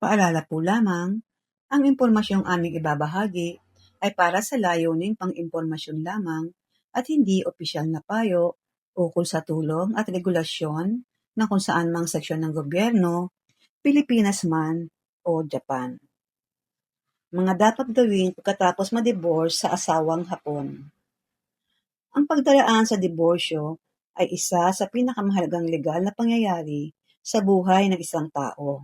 Paalala po lamang, ang impormasyong aming ibabahagi ay para sa layuning pang-impormasyon lamang at hindi opisyal na payo ukol sa tulong at regulasyon ng kung saan mang seksyon ng gobyerno, Pilipinas man o Japan. Mga dapat gawin pagkatapos ma-divorce sa asawang Hapon. Ang pagdaraan sa diborsyo ay isa sa pinakamahalagang legal na pangyayari sa buhay ng isang tao.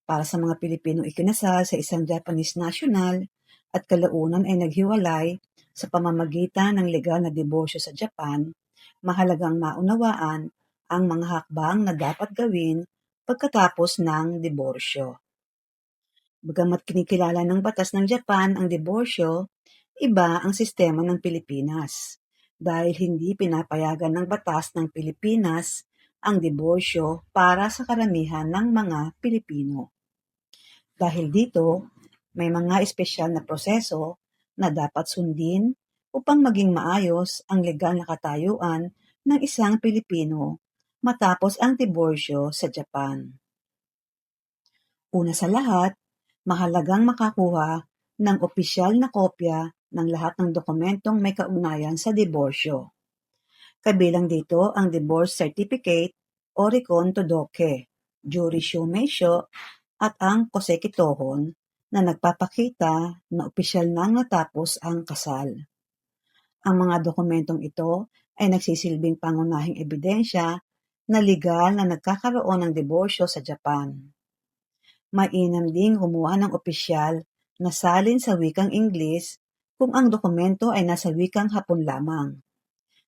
Para sa mga Pilipinong ikinasal sa isang Japanese national at kalaunan ay naghiwalay sa pamamagitan ng legal na diborsyo sa Japan, mahalagang maunawaan ang mga hakbang na dapat gawin pagkatapos ng diborsyo. Bagamat kinikilala ng batas ng Japan ang diborsyo, iba ang sistema ng Pilipinas dahil hindi pinapayagan ng batas ng Pilipinas ang diborsyo para sa karamihan ng mga Pilipino. Dahil dito, may mga espesyal na proseso na dapat sundin upang maging maayos ang legal na katayuan ng isang Pilipino matapos ang diborsyo sa Japan. Una sa lahat, mahalagang makakuha ng opisyal na kopya ng lahat ng dokumentong may kaugnayan sa diborsyo. Kabilang dito ang divorce certificate o rikon todoke, juri shumeisho at ang kosekitohon na nagpapakita na opisyal nang natapos ang kasal. Ang mga dokumentong ito ay nagsisilbing pangunahing ebidensya na legal na nagkakaroon ng diborsyo sa Japan. Mainam ding kumuha ng opisyal na salin sa wikang Ingles kung ang dokumento ay nasa wikang Hapon lamang,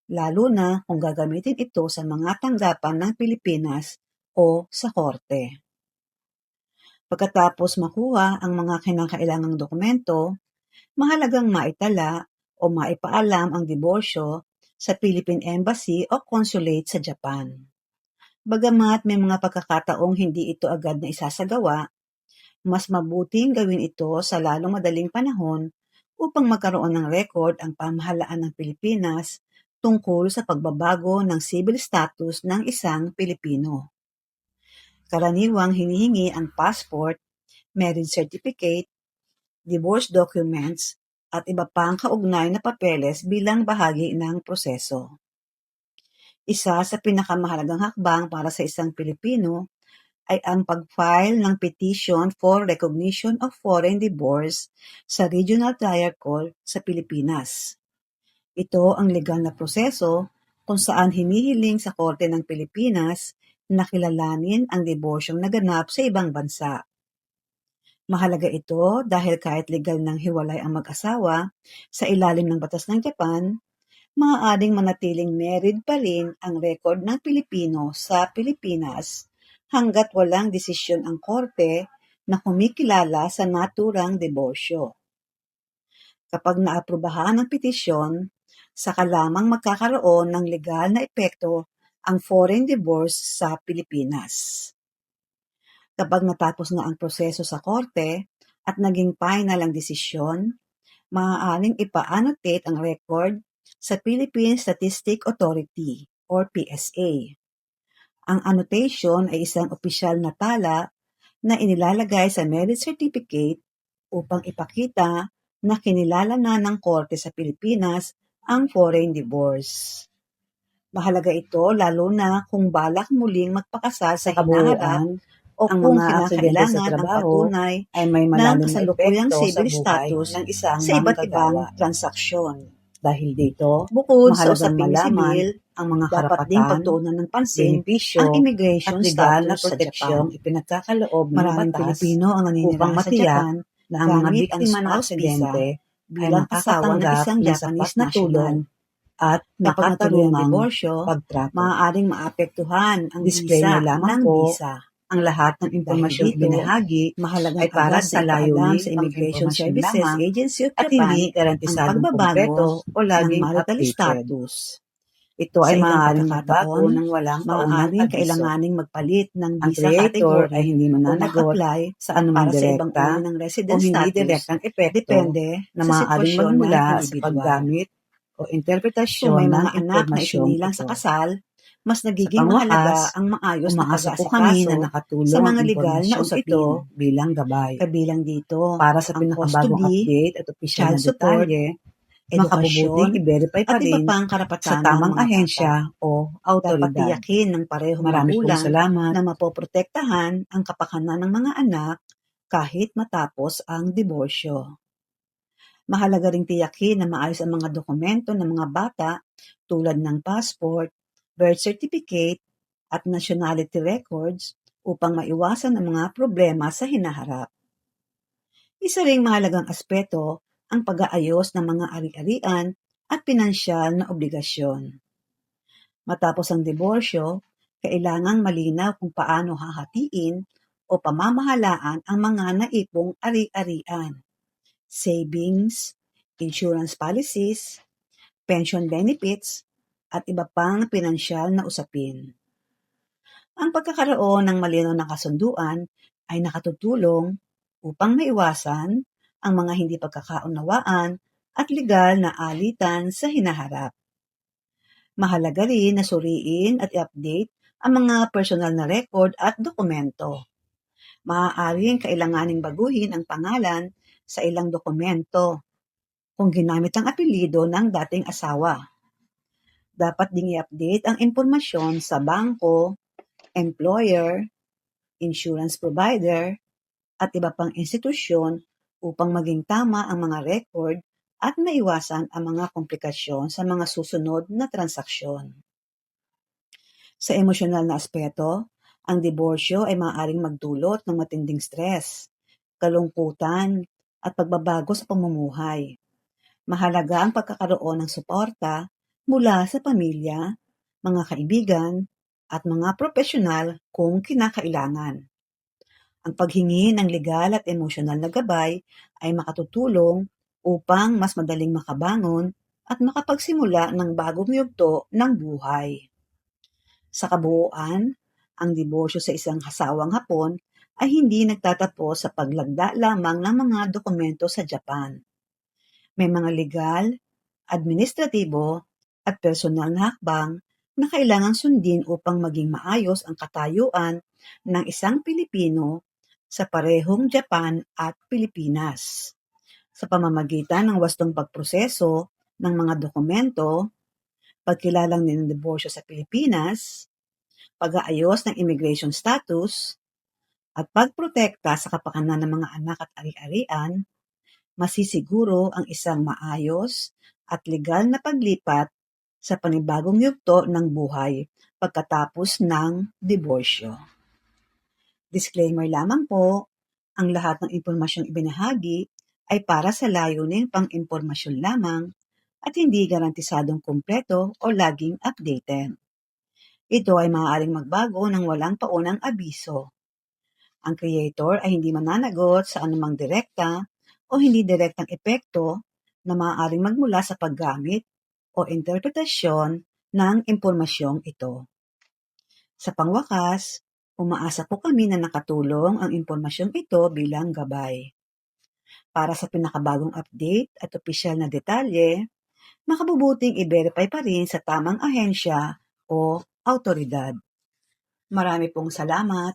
lalo na kung gagamitin ito sa mga tanggapan ng Pilipinas o sa korte. Pagkatapos makuha ang mga kinakailangang dokumento, mahalagang maitala o maipaalam ang diborsyo sa Philippine Embassy o Consulate sa Japan. Bagamat may mga pagkakataong hindi ito agad na isasagawa, mas mabuting gawin ito sa lalong madaling panahon upang magkaroon ng record ang pamahalaan ng Pilipinas tungkol sa pagbabago ng civil status ng isang Pilipino. Karaniwang hinihingi ang passport, marriage certificate, divorce documents, at iba pang kaugnay na papeles bilang bahagi ng proseso. Isa sa pinakamahalagang hakbang para sa isang Pilipino ay ang pag-file ng petition for recognition of foreign divorce sa Regional Trial Court sa Pilipinas. Ito ang legal na proseso kung saan hinihiling sa Korte ng Pilipinas na kilalanin ang diborsyong naganap sa ibang bansa. Mahalaga ito dahil kahit legal nang hiwalay ang mag-asawa sa ilalim ng batas ng Japan, maaaring manatiling married pa rin ang record ng Pilipino sa Pilipinas hanggat walang desisyon ang korte na kumikilala sa naturang diborsyo. Kapag naaprubahan ang petisyon, saka lamang magkakaroon ng legal na epekto ang foreign divorce sa Pilipinas. Kapag natapos na ang proseso sa korte at naging final ang desisyon, maaaring ipa-annotate ang record sa Philippine Statistics Authority or PSA. Ang annotation ay isang opisyal na tala na inilalagay sa marriage certificate upang ipakita na kinilala na ng korte sa Pilipinas ang foreign divorce. Mahalaga ito lalo na kung balak muling magpakasal sa hinaharap o ang kung kinakailangan ang patunay ay may ng kasalukuyang civil status ng isang sa iba't ibang transaksyon. Dahil dito, bukod sa usaping sibil, ang mga dapat ding pagtuunan ng pansin ang immigration status sa Japan. Ipinagkakaloob ng maraming Pilipino ang naninirahan sa Japan na ang mga biktima ng aksidente bilang asawa ng isang Japanese na tulong at nakatarungang diborsyo, maaaring maapektuhan ang visa ng visa. Ang lahat ng impormasyong binahagi ay para sa layunin sa Immigration Services Agency of Japan at hindi garantisadong kumpleto o laging updated. Ito ay maaaring magbago ng walang maaaring kailanganing magpalit ng visa category ay hindi mananagot sa anumang direkta ng resident o hindi direktang epekto depende na maaaring magmula sa paggamit o interpretasyon ng mga anak na isinilang sa kasal, Mas Sa nagiging mahalaga pangwakas, ang maayos na umaasa po kami na pag-aasikaso sa nakatulong ang mga legal na impormasyong ito usapin. bilang gabay. Kabilang dito Para sa ang pinakabagong custody, update at opisyal child na support, detalye, makabubuting edukasyon, i-verify at pa iba rin pang sa karapatan ng tamang mga bata. ahensya o Dapat autoridad. tiyakin ng parehong Marami pong magulang salamat. na mapoprotektahan ang kapakanan ng mga anak kahit matapos ang diborsyo. Mahalaga ring tiyakin na maayos ang mga dokumento ng mga bata tulad ng passport, birth certificate, at nationality records upang maiwasan ang mga problema sa hinaharap. Isa ring mahalagang aspeto ang pag-aayos ng mga ari-arian at pinansyal na obligasyon. Matapos ang diborsyo, kailangang malinaw kung paano hahatiin o pamamahalaan ang mga naipong ari-arian, savings, insurance policies, pension benefits, at iba pang pinansyal na usapin. Ang pagkakaroon ng malinaw na kasunduan ay nakatutulong upang maiwasan ang mga hindi pagkakaunawaan at legal na alitan sa hinaharap. Mahalaga rin na suriin at i-update ang mga personal na record at dokumento. Maaaring kailanganing baguhin ang pangalan sa ilang dokumento kung ginamit ang apelyido ng dating asawa. Dapat ding i-update ang impormasyon sa bangko, employer, insurance provider, at iba pang institusyon upang maging tama ang mga record at maiwasan ang mga komplikasyon sa mga susunod na transaksyon. Sa emosyonal na aspeto, ang diborsyo ay maaaring magdulot ng matinding stress, kalungkutan, at pagbabago sa pamumuhay. Mahalaga ang pagkakaroon ng suporta mula sa pamilya, mga kaibigan, at mga profesional kung kinakailangan. Ang paghingi ng legal at emosyonal na gabay ay makatutulong upang mas madaling makabangon at makapagsimula ng bagong yugto ng buhay. Sa kabuuan, ang diborsyo sa isang hasawang Hapon ay hindi nagtatapos sa paglagda lamang ng mga dokumento sa Japan. May mga legal, administratibo, at personal na hakbang na kailangang sundin upang maging maayos ang katayuan ng isang Pilipino sa parehong Japan at Pilipinas. Sa pamamagitan ng wastong pagproseso ng mga dokumento, pagkilalang ng diborsyo sa Pilipinas, pag-aayos ng immigration status, at pagprotekta sa kapakanan ng mga anak at ari-arian, masisiguro ang isang maayos at legal na paglipat sa panibagong yugto ng buhay pagkatapos ng diborsyo. Disclaimer lamang po, ang lahat ng impormasyong ibinahagi ay para sa layuning pang-impormasyon lamang at hindi garantisadong kumpleto o laging updated. Ito ay maaaring magbago ng walang paunang abiso. Ang creator ay hindi mananagot sa anumang direkta o hindi direktang epekto na maaaring magmula sa paggamit o interpretasyon ng impormasyong ito. Sa pangwakas, umaasa po kami na nakatulong ang impormasyong ito bilang gabay. Para sa pinakabagong update at opisyal na detalye, makabubuting i-verify pa rin sa tamang ahensya o autoridad. Marami pong salamat.